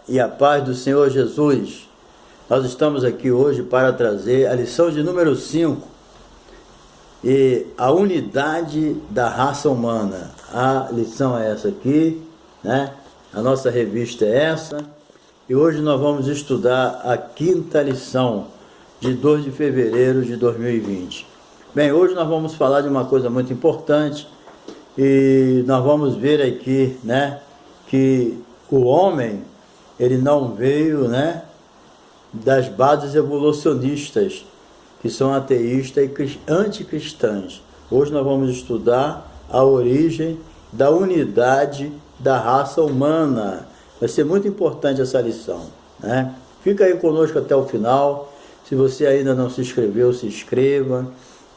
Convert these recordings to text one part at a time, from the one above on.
E a paz do Senhor Jesus. Nós estamos aqui hoje para trazer a lição de número 5 e a unidade da raça humana. A lição é essa aqui, né? A nossa revista é essa. E hoje nós vamos estudar a quinta lição de 2 de fevereiro de 2020. Bem, hoje nós vamos falar de uma coisa muito importante e nós vamos ver aqui, né, que o homem, ele não veio, né, das bases evolucionistas, que são ateístas e anticristãs. Hoje nós vamos estudar a origem da unidade da raça humana. Vai ser muito importante essa lição, né? Fica aí conosco até o final. Se você ainda não se inscreveu, se inscreva,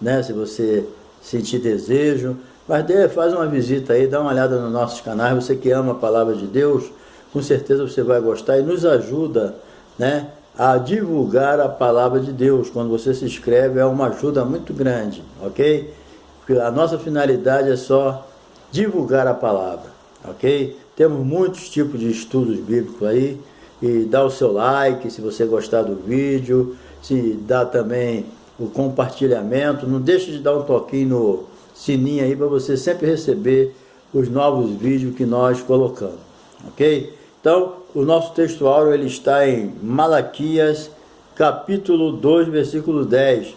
né? Se você sentir desejo, mas faz uma visita aí, dá uma olhada nos nossos canais. Você que ama a palavra de Deus, com certeza você vai gostar e nos ajuda, né, a divulgar a palavra de Deus. Quando você se inscreve é uma ajuda muito grande, ok? Porque a nossa finalidade é só divulgar a palavra, ok? Temos muitos tipos de estudos bíblicos aí, e dá o seu like se você gostar do vídeo, se dá também o compartilhamento, não deixe de dar um toquinho no sininho aí para você sempre receber os novos vídeos que nós colocamos, ok? Então, o nosso textuário ele está em Malaquias, capítulo 2, versículo 10,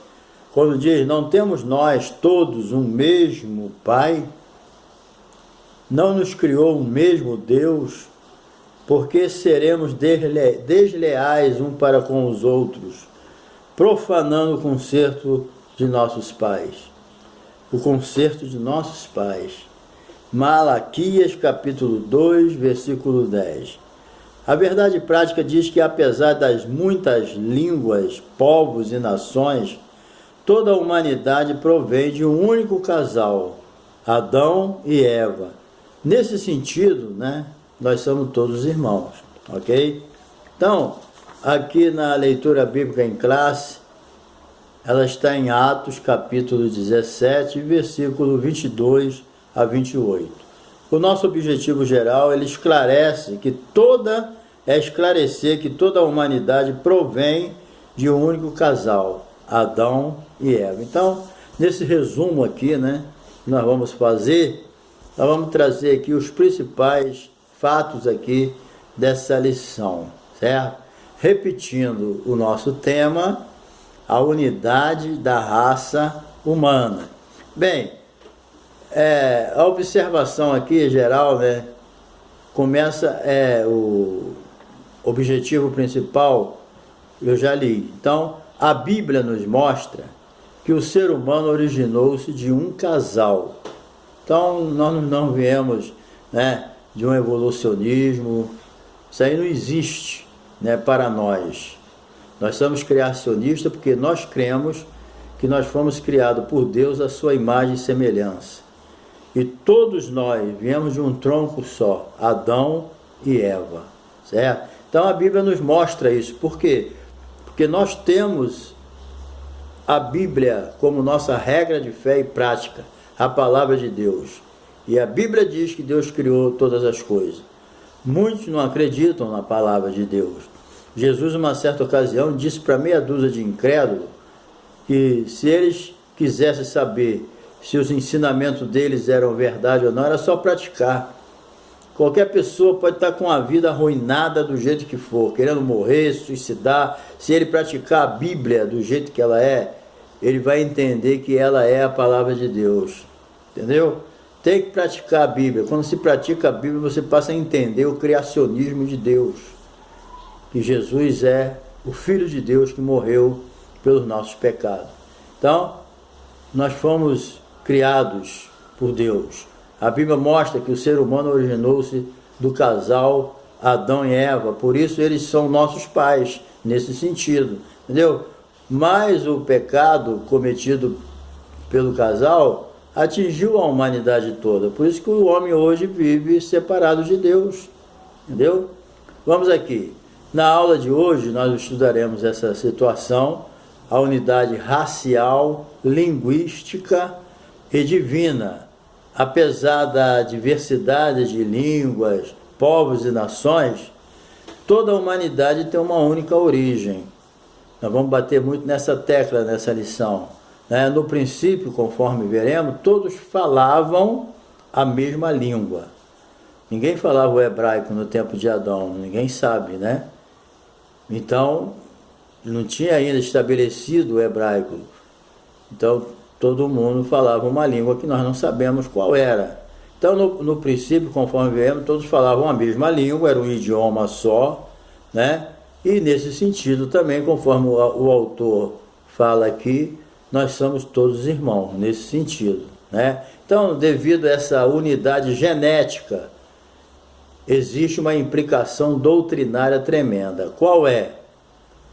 quando diz: não temos nós todos um mesmo Pai? Não nos criou um mesmo Deus? Porque seremos desleais um para com os outros, profanando o concerto de nossos pais. O concerto de nossos pais. Malaquias capítulo 2, versículo 10. A verdade prática diz que apesar das muitas línguas, povos e nações, toda a humanidade provém de um único casal, Adão e Eva. Nesse sentido, né, nós somos todos irmãos, ok? Então, aqui na leitura bíblica em classe, ela está em Atos capítulo 17, versículo 22 a 28. O nosso objetivo geral, ele esclarecer que toda a humanidade provém de um único casal, Adão e Eva. Então, nesse resumo aqui, né, nós vamos trazer aqui os principais fatos aqui dessa lição, certo? Repetindo o nosso tema, a unidade da raça humana. Bem, a observação aqui geral, né, começa, o objetivo principal, eu já li. Então, a Bíblia nos mostra que o ser humano originou-se de um casal. Então, nós não viemos, né, de um evolucionismo. Isso aí não existe, né, para nós. Nós somos criacionistas porque nós cremos que nós fomos criados por Deus à sua imagem e semelhança. E todos nós viemos de um tronco só, Adão e Eva, certo? Então a Bíblia nos mostra isso. Por quê? Porque nós temos a Bíblia como nossa regra de fé e prática, a palavra de Deus. E a Bíblia diz que Deus criou todas as coisas. Muitos não acreditam na palavra de Deus. Jesus, numa certa ocasião, disse para meia dúzia de incrédulos que se eles quisessem saber se os ensinamentos deles eram verdade ou não, era só praticar. Qualquer pessoa pode estar com a vida arruinada do jeito que for, querendo morrer, suicidar. Se ele praticar a Bíblia do jeito que ela é, ele vai entender que ela é a palavra de Deus. Entendeu? Tem que praticar a Bíblia. Quando se pratica a Bíblia, você passa a entender o criacionismo de Deus. Que Jesus é o Filho de Deus que morreu pelos nossos pecados. Então, nós fomos criados por Deus. A Bíblia mostra que o ser humano originou-se do casal Adão e Eva, por isso eles são nossos pais, nesse sentido, entendeu? Mas o pecado cometido pelo casal atingiu a humanidade toda, por isso que o homem hoje vive separado de Deus, entendeu? Vamos aqui. Na aula de hoje nós estudaremos essa situação, a unidade racial, linguística e divina. Apesar da diversidade de línguas, povos e nações, toda a humanidade tem uma única origem. Nós vamos bater muito nessa tecla, nessa lição. No princípio, conforme veremos, todos falavam a mesma língua. Ninguém falava o hebraico no tempo de Adão, ninguém sabe, né? Então, não tinha ainda estabelecido o hebraico. Então, todo mundo falava uma língua que nós não sabemos qual era. Então, no princípio, conforme veremos, todos falavam a mesma língua, era um idioma só, né? E nesse sentido também, conforme o autor fala aqui, nós somos todos irmãos, nesse sentido, né? Então, devido a essa unidade genética, existe uma implicação doutrinária tremenda. Qual é?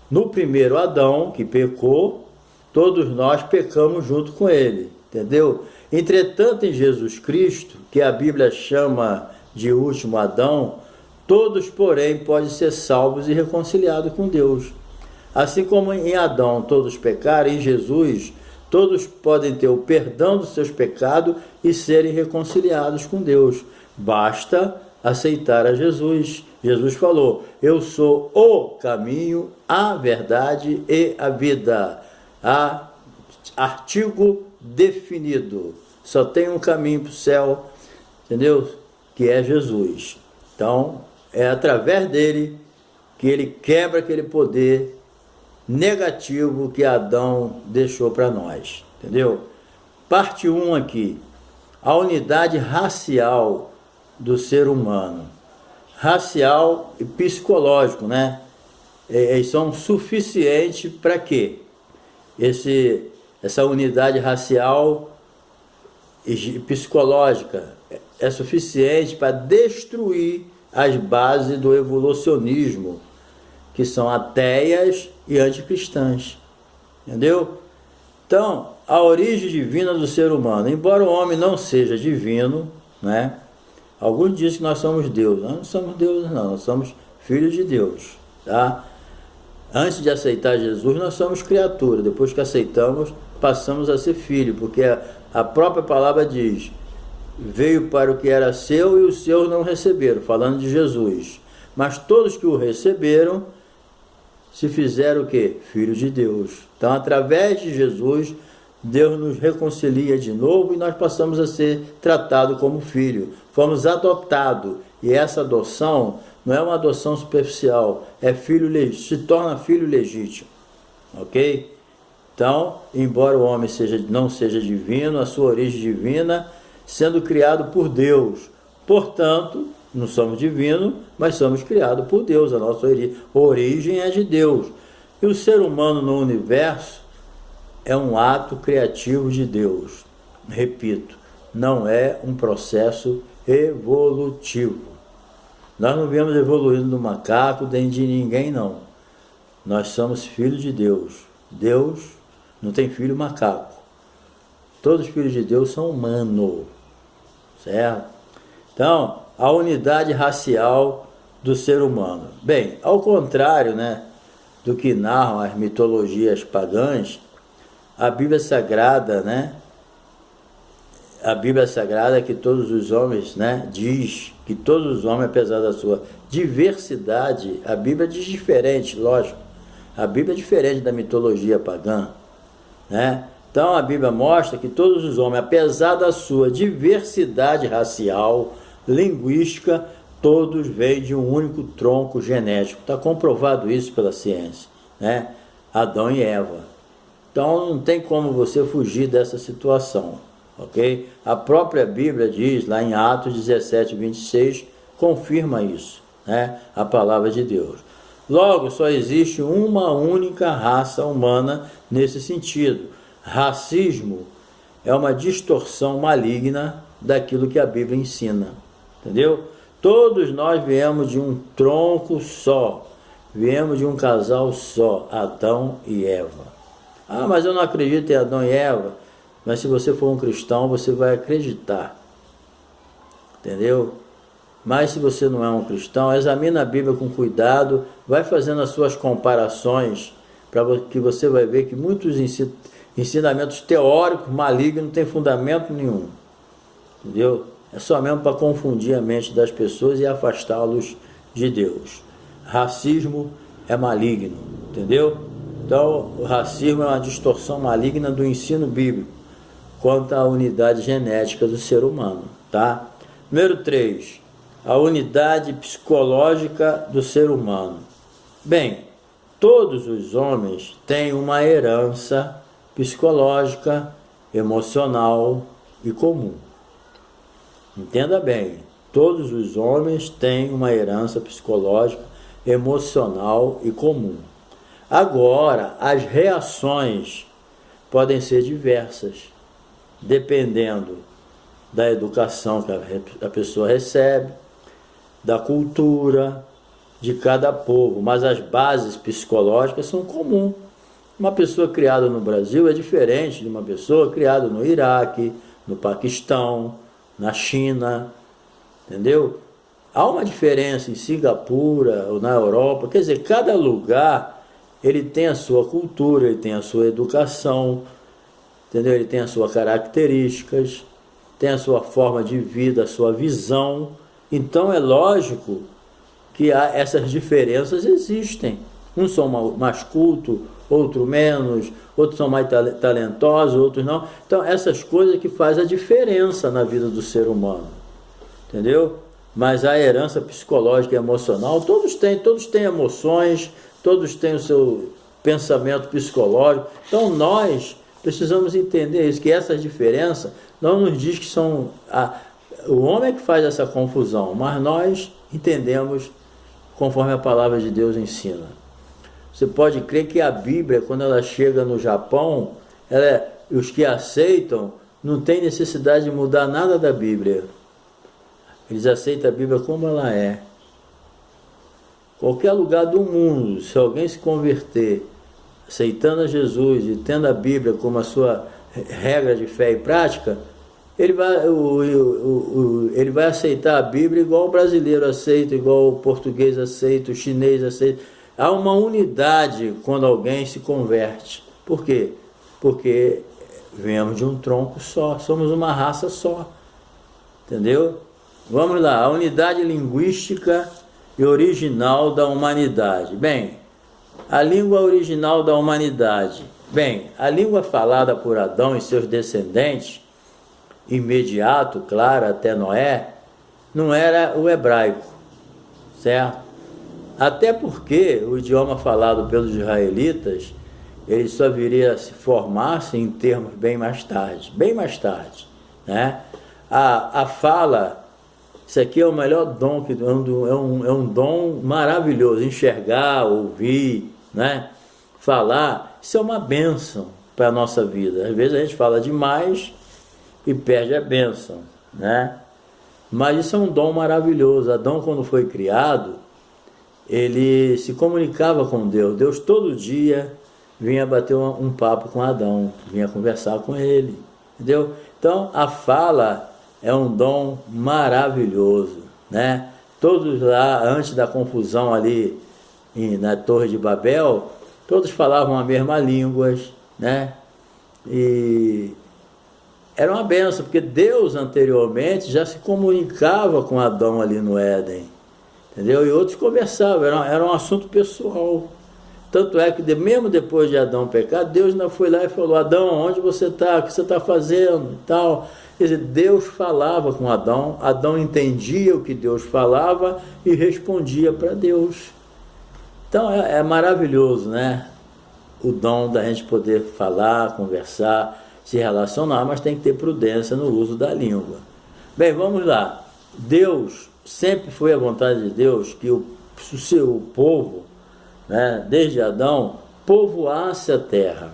No primeiro Adão, que pecou, todos nós pecamos junto com ele, entendeu? Entretanto, em Jesus Cristo, que a Bíblia chama de último Adão, todos, porém, podem ser salvos e reconciliados com Deus. Assim como em Adão todos pecaram, em Jesus todos podem ter o perdão dos seus pecados e serem reconciliados com Deus. Basta aceitar a Jesus. Jesus falou: eu sou o caminho, a verdade e a vida. Artigo definido. Só tem um caminho para o céu, entendeu? Que é Jesus. Então, é através dele que ele quebra aquele poder negativo que Adão deixou para nós, entendeu? Parte 1 aqui, a unidade racial do ser humano, racial e psicológico, né? Eles são suficientes para quê? Essa unidade racial e psicológica é suficiente para destruir as bases do evolucionismo, que são ateias e anticristãs, entendeu? Então, a origem divina do ser humano, embora o homem não seja divino, né? Alguns dizem que nós somos Deus. Nós não somos Deus, não, nós somos filhos de Deus, tá? Antes de aceitar Jesus, nós somos criatura. Depois que aceitamos, passamos a ser filho, porque a própria palavra diz: veio para o que era seu e os seus não receberam, falando de Jesus. Mas todos que o receberam se fizeram o quê? Filhos de Deus. Então, através de Jesus, Deus nos reconcilia de novo e nós passamos a ser tratados como filho. Fomos adotados. E essa adoção não é uma adoção superficial, é se torna filho legítimo. Ok? Então, embora o homem não seja divino, a sua origem divina, sendo criado por Deus. Portanto, não somos divinos, mas somos criados por Deus. A nossa origem é de Deus. E o ser humano no universo é um ato criativo de Deus. Repito, não é um processo evolutivo. Nós não viemos evoluindo do macaco, nem de ninguém, não. Nós somos filhos de Deus. Deus não tem filho macaco. Todos os filhos de Deus são humanos. Certo? Então, a unidade racial do ser humano. Bem, ao contrário, né, do que narram as mitologias pagãs, a Bíblia Sagrada, né, a Bíblia Sagrada que todos os homens, né, diz que todos os homens, apesar da sua diversidade, a Bíblia diz diferente, lógico. A Bíblia é diferente da mitologia pagã, né? Então a Bíblia mostra que todos os homens, apesar da sua diversidade racial, linguística, todos vêm de um único tronco genético. Está comprovado isso pela ciência, né? Adão e Eva. Então não tem como você fugir dessa situação, ok? A própria Bíblia diz, lá em Atos 17, 26, confirma isso, né? A palavra de Deus. Logo, só existe uma única raça humana nesse sentido. Racismo é uma distorção maligna daquilo que a Bíblia ensina, entendeu? Todos nós viemos de um tronco só, viemos de um casal só, Adão e Eva. Ah, mas eu não acredito em Adão e Eva. Mas se você for um cristão, você vai acreditar, entendeu? Mas se você não é um cristão, examina a Bíblia com cuidado, vai fazendo as suas comparações, para que você vai ver que muitos ensinamentos teóricos malignos não têm fundamento nenhum, entendeu? É só mesmo para confundir a mente das pessoas e afastá-los de Deus. racismo é maligno, entendeu? Então, o racismo é uma distorção maligna do ensino bíblico quanto à unidade genética do ser humano, tá? Número 3, a unidade psicológica do ser humano. Bem, todos os homens têm uma herança psicológica, emocional e comum. Entenda bem, todos os homens têm uma herança psicológica, emocional e comum. Agora, as reações podem ser diversas, dependendo da educação que a pessoa recebe, da cultura de cada povo, mas as bases psicológicas são comuns. Uma pessoa criada no Brasil é diferente de uma pessoa criada no Iraque, no Paquistão, na China, entendeu? Há uma diferença em Singapura ou na Europa, quer dizer, cada lugar ele tem a sua cultura, ele tem a sua educação, entendeu? Ele tem as suas características, tem a sua forma de vida, a sua visão. Então é lógico que essas diferenças existem. Uns são mais cultos, outros menos, outros são mais talentosos, outros não. Então essas coisas que fazem a diferença na vida do ser humano, entendeu? Mas a herança psicológica e emocional, todos têm emoções, todos têm o seu pensamento psicológico. Então nós precisamos entender isso, que essas diferenças não nos diz que são... O homem é que faz essa confusão, mas nós entendemos conforme a palavra de Deus ensina. Você pode crer que a Bíblia, quando ela chega no Japão, os que aceitam não tem necessidade de mudar nada da Bíblia. Eles aceitam a Bíblia como ela é. Qualquer lugar do mundo, se alguém se converter, aceitando a Jesus e tendo a Bíblia como a sua regra de fé e prática, ele vai aceitar a Bíblia igual o brasileiro aceita, igual o português aceita, o chinês aceita. Há uma unidade quando alguém se converte. Por quê? Porque viemos de um tronco só, somos uma raça só. Entendeu? Vamos lá, a unidade linguística e original da humanidade. Bem, a língua original da humanidade. Bem, a língua falada por Adão e seus descendentes, imediato, claro, até Noé, não era o hebraico, certo? Até porque o idioma falado pelos israelitas, ele só viria a se formar em termos bem mais tarde, né? A fala, isso aqui é o melhor dom, é um dom maravilhoso, enxergar, ouvir, né? Falar, isso é uma bênção para a nossa vida. Às vezes a gente fala demais e perde a bênção, né? Mas isso é um dom maravilhoso. Adão, quando foi criado, ele se comunicava com Deus. Deus todo dia vinha bater um papo com Adão, vinha conversar com ele, entendeu? Então a fala é um dom maravilhoso, né? Todos lá, antes da confusão ali na Torre de Babel, todos falavam a mesma língua, né? E era uma benção, porque Deus anteriormente já se comunicava com Adão ali no Éden, entendeu? E outros conversavam, era um assunto pessoal. Tanto é que mesmo depois de Adão pecar, Deus ainda foi lá e falou: Adão, onde você está? O que você está fazendo? E tal. Quer dizer, Deus falava com Adão, Adão entendia o que Deus falava e respondia para Deus. Então é maravilhoso, né? O dom da gente poder falar, conversar, se relacionar, mas tem que ter prudência no uso da língua. Bem, vamos lá. Deus, sempre foi a vontade de Deus que o seu povo, né, desde Adão, povoasse a terra.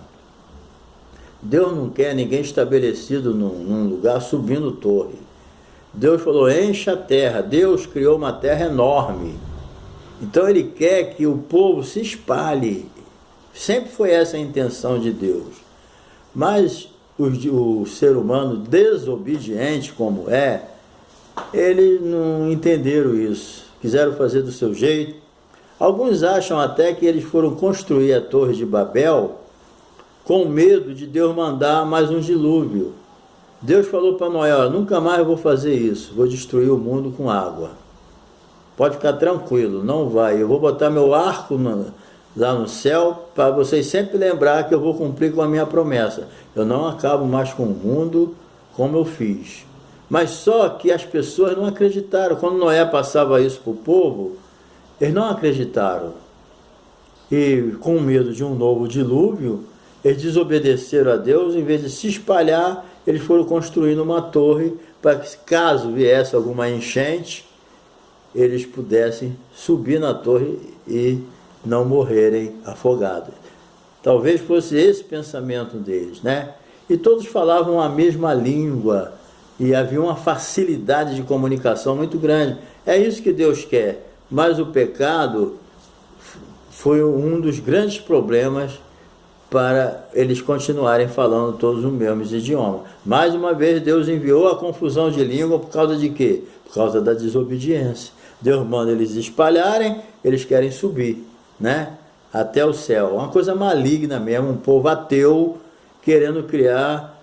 Deus não quer ninguém estabelecido num lugar subindo torre. Deus falou: encha a terra. Deus criou uma terra enorme. Então ele quer que o povo se espalhe. Sempre foi essa a intenção de Deus. Mas o ser humano desobediente como eles não entenderam isso. Quiseram fazer do seu jeito. Alguns acham até que eles foram construir a Torre de Babel com medo de Deus mandar mais um dilúvio. Deus falou para Noé: nunca mais vou fazer isso, vou destruir o mundo com água. pode ficar tranquilo, não vai. Eu vou botar meu arco lá no céu para vocês sempre lembrar que eu vou cumprir com a minha promessa. Eu não acabo mais com o mundo como eu fiz. Mas só que as pessoas não acreditaram. Quando Noé passava isso para o povo, eles não acreditaram. E com medo de um novo dilúvio, eles desobedeceram a Deus. Em vez de se espalhar, eles foram construindo uma torre para que, caso viesse alguma enchente, eles pudessem subir na torre e não morrerem afogados. Talvez fosse esse pensamento deles, né? E todos falavam a mesma língua e havia uma facilidade de comunicação muito grande. É isso que Deus quer. Mas o pecado foi um dos grandes problemas para eles continuarem falando todos os mesmos idiomas. Mais uma vez, Deus enviou a confusão de língua por causa de quê? Por causa da desobediência. Deus manda eles espalharem, eles querem subir, né? Até o céu. Uma coisa maligna mesmo, um povo ateu querendo criar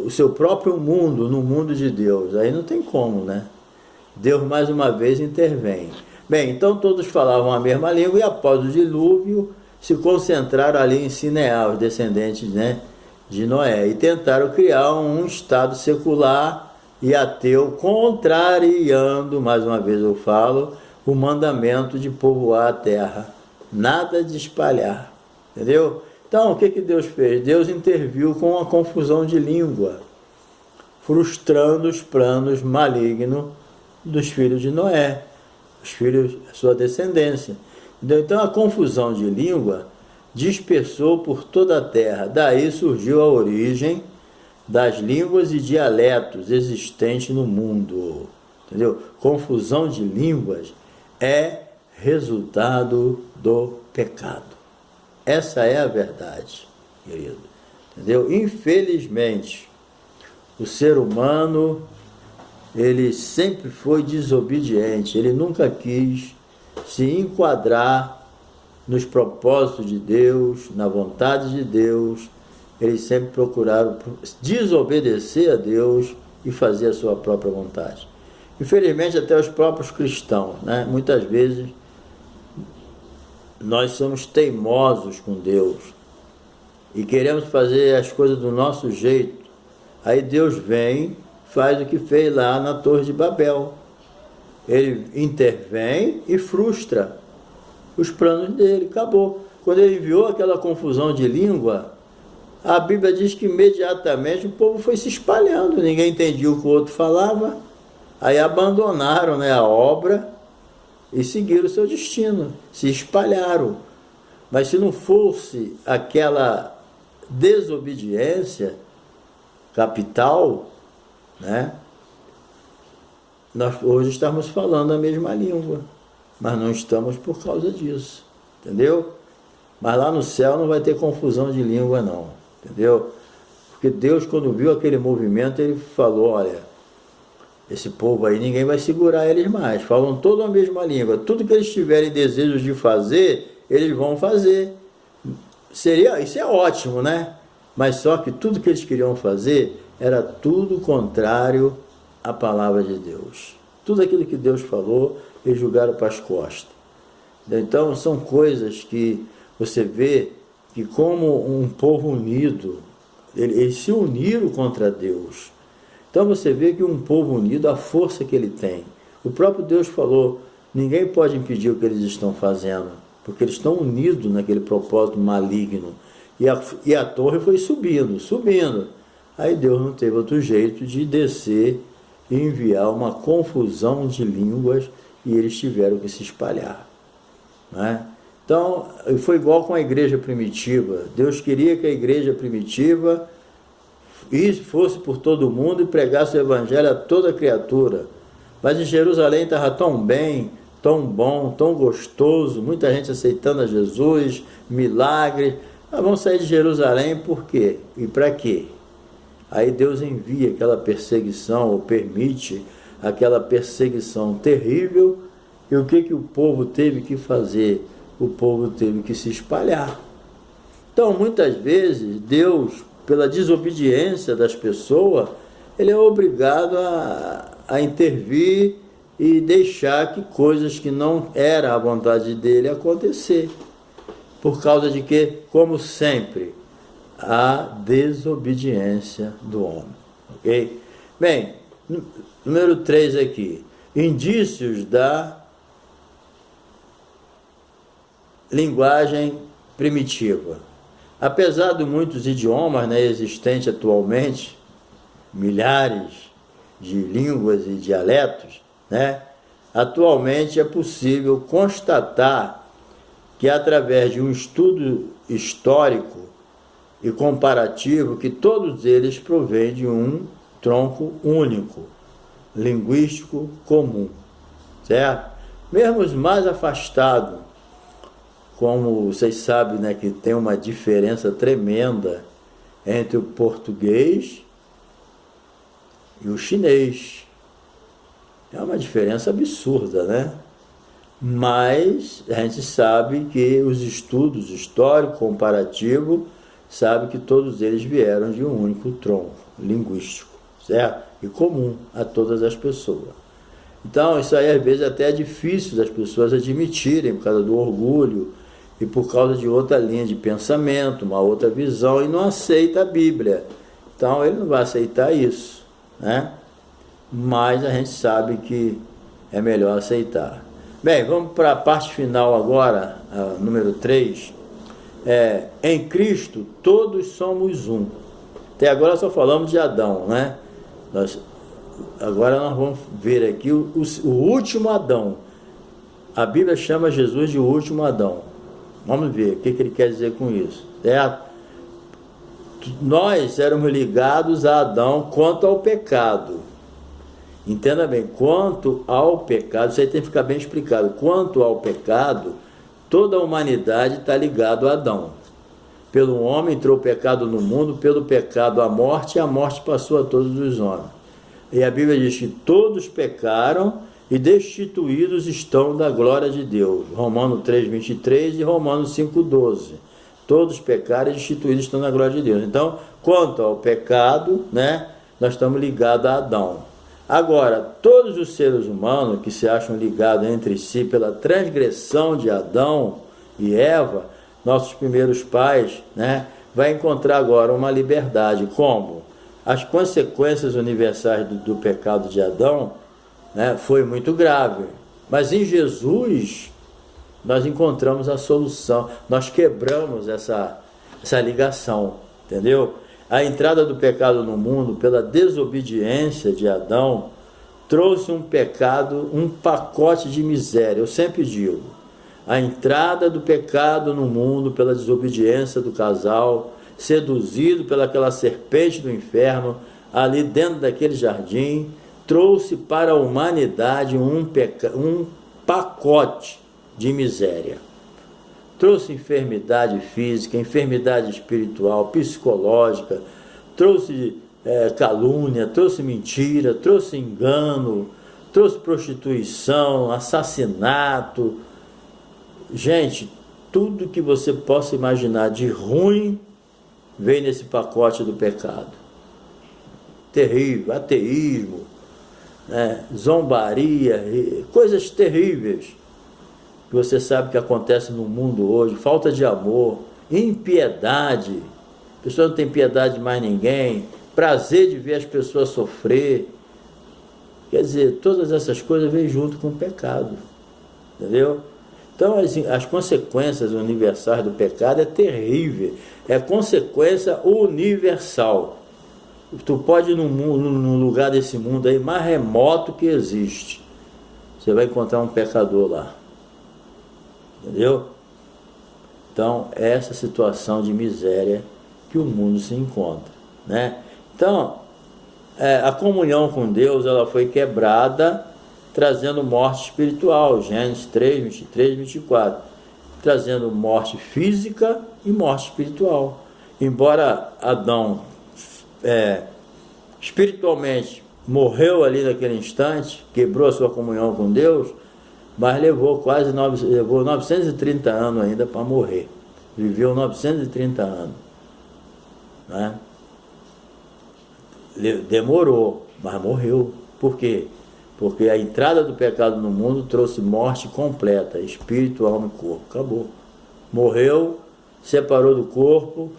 o seu próprio mundo no mundo de Deus. Aí não tem como, né? Deus mais uma vez intervém. Bem, então todos falavam a mesma língua e após o dilúvio se concentraram ali em Sinear, os descendentes, né, de Noé, e tentaram criar um estado secular e ateu, contrariando, mais uma vez eu falo, o mandamento de povoar a terra. Nada de espalhar, entendeu? Então, o que Deus fez? Deus interviu com a confusão de língua, frustrando os planos malignos dos filhos de Noé, os filhos, sua descendência. Então, a confusão de língua dispersou por toda a terra. Daí surgiu a origem das línguas e dialetos existentes no mundo. Entendeu? Confusão de línguas é resultado do pecado. Essa é a verdade, querido. Entendeu? Infelizmente, o ser humano, ele sempre foi desobediente. Ele nunca quis se enquadrar nos propósitos de Deus, na vontade de Deus. Eles sempre procuraram desobedecer a Deus e fazer a sua própria vontade. Infelizmente, até os próprios cristãos, né? Muitas vezes nós somos teimosos com Deus e queremos fazer as coisas do nosso jeito. Aí Deus vem, faz o que fez lá na Torre de Babel. Ele intervém e frustra os planos dele, acabou. Quando ele enviou aquela confusão de língua, a Bíblia diz que imediatamente o povo foi se espalhando, ninguém entendia o que o outro falava, aí abandonaram, né, a obra e seguiram o seu destino, se espalharam. Mas se não fosse aquela desobediência capital, né, nós hoje estamos falando a mesma língua, mas não estamos por causa disso, entendeu? Mas lá no céu não vai ter confusão de língua não, entendeu? Porque Deus, quando viu aquele movimento, ele falou, olha, esse povo aí, ninguém vai segurar eles mais, falam toda a mesma língua, tudo que eles tiverem desejo de fazer, eles vão fazer. Isso é ótimo, né? Mas só que tudo que eles queriam fazer era tudo contrário à palavra de Deus. Tudo aquilo que Deus falou, eles jogaram para as costas. Então, são coisas que você vê que como um povo unido, eles se uniram contra Deus. Então você vê que um povo unido, a força que ele tem. O próprio Deus falou, ninguém pode impedir o que eles estão fazendo, porque eles estão unidos naquele propósito maligno. E a torre foi subindo. Aí Deus não teve outro jeito de descer e enviar uma confusão de línguas e eles tiveram que se espalhar, né? Então, foi igual com a igreja primitiva. Deus queria que a igreja primitiva fosse por todo mundo e pregasse o evangelho a toda criatura. Mas em Jerusalém estava tão bem, tão bom, tão gostoso, muita gente aceitando a Jesus, milagres. Mas vamos sair de Jerusalém por quê? E para quê? Aí Deus envia aquela perseguição, ou permite aquela perseguição terrível, e o que o povo teve que fazer? O povo teve que se espalhar. Então, muitas vezes, Deus, pela desobediência das pessoas, ele é obrigado a intervir e deixar que coisas que não era a vontade dele acontecer. Por causa de que, como sempre, a desobediência do homem. Ok? Bem, número 3 aqui. Indícios da linguagem primitiva. Apesar de muitos idiomas, né, existentes atualmente, milhares de línguas e dialetos, né, atualmente é possível constatar que, através de um estudo histórico e comparativo, que todos eles provêm de um tronco único, linguístico comum, certo? Mesmo os mais afastados, como vocês sabem, né, que tem uma diferença tremenda entre o português e o chinês. É uma diferença absurda, né? Mas a gente sabe que os estudos históricos comparativos sabem que todos eles vieram de um único tronco linguístico, certo? E comum a todas as pessoas. Então, isso aí às vezes até é difícil das pessoas admitirem por causa do orgulho e por causa de outra linha de pensamento, uma outra visão, e não aceita a Bíblia. Então, ele não vai aceitar isso, né? Mas a gente sabe que é melhor aceitar. Bem, vamos para a parte final agora, número 3. Em Cristo, todos somos um. Até agora só falamos de Adão, né? Agora nós vamos ver aqui o último Adão. A Bíblia chama Jesus de o último Adão. Vamos ver o que ele quer dizer com isso, certo? Nós éramos ligados a Adão quanto ao pecado. Entenda bem, quanto ao pecado, isso aí tem que ficar bem explicado. Quanto ao pecado, toda a humanidade está ligada a Adão. Pelo homem entrou o pecado no mundo, pelo pecado a morte, e a morte passou a todos os homens. E a Bíblia diz que todos pecaram e destituídos estão da glória de Deus. Romanos 3:23 e Romanos 5:12. Todos pecaram e destituídos estão da glória de Deus. Então, quanto ao pecado, né, nós estamos ligados a Adão. Agora, todos os seres humanos que se acham ligados entre si pela transgressão de Adão e Eva, nossos primeiros pais, né, vai encontrar agora uma liberdade. Como? As consequências universais do pecado de Adão, né, foi muito grave. Mas em Jesus, nós encontramos a solução. Nós quebramos essa ligação, entendeu? A entrada do pecado no mundo pela desobediência de Adão trouxe um pecado, um pacote de miséria. Eu sempre digo, a entrada do pecado no mundo pela desobediência do casal, seduzido pelaquela serpente do inferno, ali dentro daquele jardim, trouxe para a humanidade um pacote de miséria. Trouxe enfermidade física, enfermidade espiritual, psicológica, trouxe calúnia, trouxe mentira, trouxe engano, trouxe prostituição, assassinato. Gente, tudo que você possa imaginar de ruim veio nesse pacote do pecado. Terrível, ateísmo, zombaria, coisas terríveis que você sabe que acontece no mundo hoje, falta de amor, impiedade, a pessoa não tem piedade de mais ninguém, prazer de ver as pessoas sofrer. Quer dizer, todas essas coisas vêm junto com o pecado, entendeu? Então as consequências universais do pecado é terrível, é consequência universal. Tu pode ir num lugar desse mundo aí mais remoto que existe, você vai encontrar um pecador lá. Entendeu? Então, é essa situação de miséria que o mundo se encontra, né? Então, a comunhão com Deus, ela foi quebrada, trazendo morte espiritual, Gênesis 3:23, 24, trazendo morte física e morte espiritual. Embora Adão espiritualmente morreu ali naquele instante, quebrou a sua comunhão com Deus, mas levou 930 anos ainda para morrer. Viveu 930 anos, né? Demorou, mas morreu. Por quê? Porque a entrada do pecado no mundo trouxe morte completa, espírito, alma e corpo. Acabou. Morreu, separou do corpo,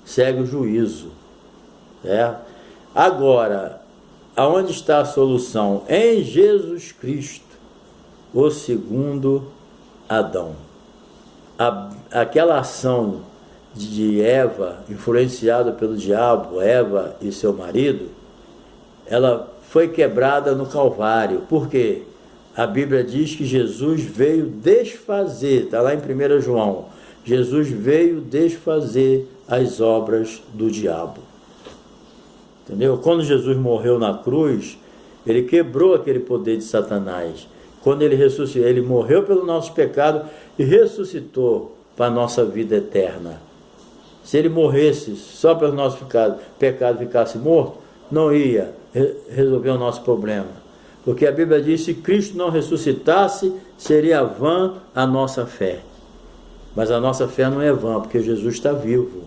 segue o juízo. Agora, aonde está a solução? Em Jesus Cristo, o segundo Adão. Aquela ação de Eva, influenciada pelo diabo, Eva e seu marido, ela foi quebrada no Calvário. Por quê? A Bíblia diz que Jesus veio desfazer, está lá em 1 João, Jesus veio desfazer as obras do diabo. Entendeu? Quando Jesus morreu na cruz, ele quebrou aquele poder de Satanás. Quando ele ressuscitou, ele morreu pelo nosso pecado e ressuscitou para a nossa vida eterna. Se ele morresse só pelo nosso pecado ficasse morto, não ia resolver o nosso problema. Porque a Bíblia diz que se Cristo não ressuscitasse, seria vã a nossa fé. Mas a nossa fé não é vã, porque Jesus está vivo.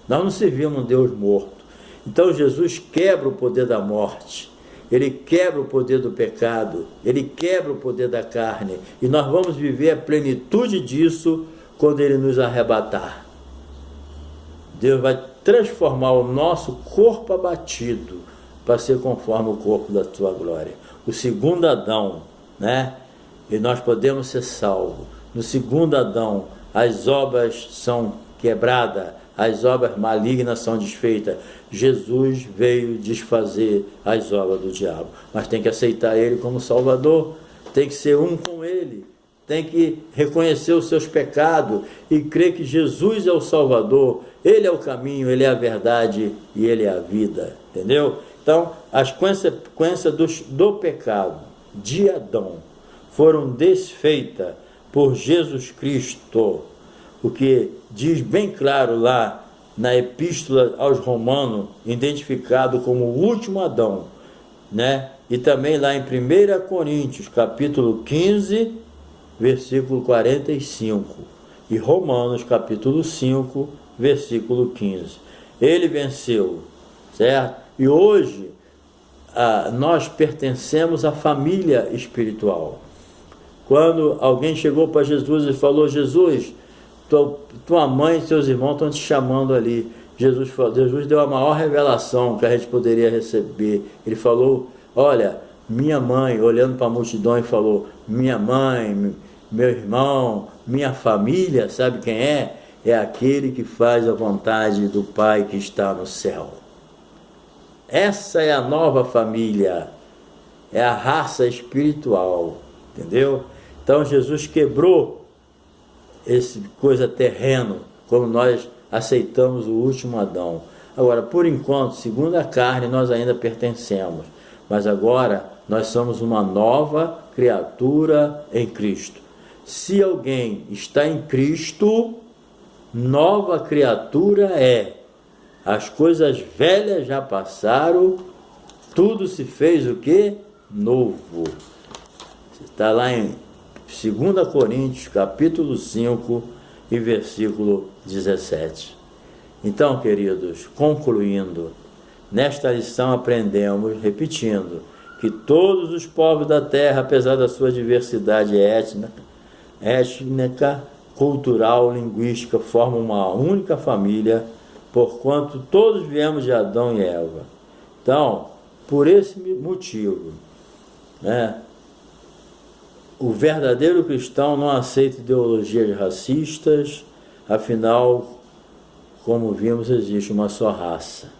Nós não servimos um Deus morto. Então Jesus quebra o poder da morte. Ele quebra o poder do pecado. Ele quebra o poder da carne. E nós vamos viver a plenitude disso quando Ele nos arrebatar. Deus vai transformar o nosso corpo abatido para ser conforme o corpo da sua glória. O segundo Adão, né? E nós podemos ser salvos. No segundo Adão, as obras são quebradas, as obras malignas são desfeitas. Jesus veio desfazer as obras do diabo. Mas tem que aceitar Ele como Salvador, tem que ser um com Ele, tem que reconhecer os seus pecados e crer que Jesus é o Salvador, Ele é o caminho, Ele é a verdade e Ele é a vida. Entendeu? Então, as consequências do pecado de Adão foram desfeitas por Jesus Cristo, o que diz bem claro lá na Epístola aos Romanos, identificado como o último Adão, né? E também lá em 1 Coríntios, capítulo 15, versículo 45, e Romanos, capítulo 5, versículo 15. Ele venceu, certo? E hoje nós pertencemos à família espiritual. Quando alguém chegou para Jesus e falou: Jesus, tua mãe e seus irmãos estão te chamando ali. Jesus deu a maior revelação que a gente poderia receber. Ele falou: olha, minha mãe, olhando para a multidão, e falou: minha mãe, meu irmão, minha família, sabe quem é? É aquele que faz a vontade do Pai que está no céu. Essa é a nova família, é a raça espiritual, entendeu? Então Jesus quebrou esse coisa terreno, como nós aceitamos o último Adão. Agora, por enquanto, segundo a carne, nós ainda pertencemos, mas agora nós somos uma nova criatura em Cristo. Se alguém está em Cristo, nova criatura é. As coisas velhas já passaram, tudo se fez o quê? Novo. Está lá em 2 Coríntios, capítulo 5 e versículo 17. Então, queridos, concluindo, nesta lição aprendemos, repetindo, que todos os povos da terra, apesar da sua diversidade étnica, cultural, linguística, formam uma única família, porquanto todos viemos de Adão e Eva. Então, por esse motivo, né, o verdadeiro cristão não aceita ideologias racistas, afinal, como vimos, existe uma só raça.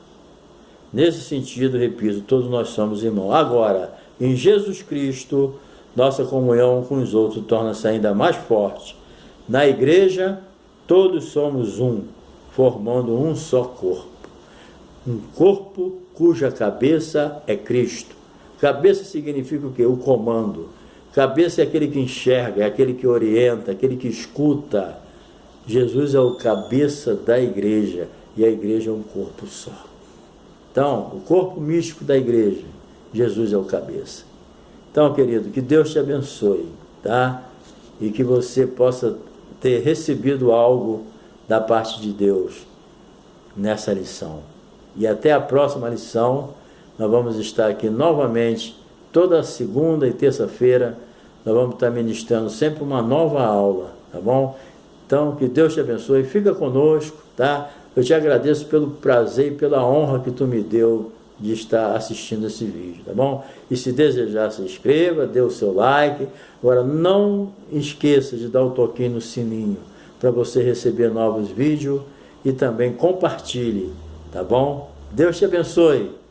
Nesse sentido, repito, todos nós somos irmãos. Agora, em Jesus Cristo, nossa comunhão com os outros torna-se ainda mais forte. Na igreja, todos somos um, formando um só corpo. Um corpo cuja cabeça é Cristo. Cabeça significa o quê? O comando. Cabeça é aquele que enxerga, é aquele que orienta, aquele que escuta. Jesus é o cabeça da igreja, e a igreja é um corpo só. Então, o corpo místico da igreja, Jesus é o cabeça. Então, querido, que Deus te abençoe, tá? E que você possa ter recebido algo da parte de Deus nessa lição. E até a próxima lição, nós vamos estar aqui novamente toda segunda e terça-feira nós vamos estar ministrando sempre uma nova aula, tá bom? Então, que Deus te abençoe, fica conosco, tá? Eu te agradeço pelo prazer e pela honra que tu me deu de estar assistindo esse vídeo, tá bom? E se desejar, se inscreva, dê o seu like. Agora, não esqueça de dar o toquinho no sininho para você receber novos vídeos e também compartilhe, tá bom? Deus te abençoe.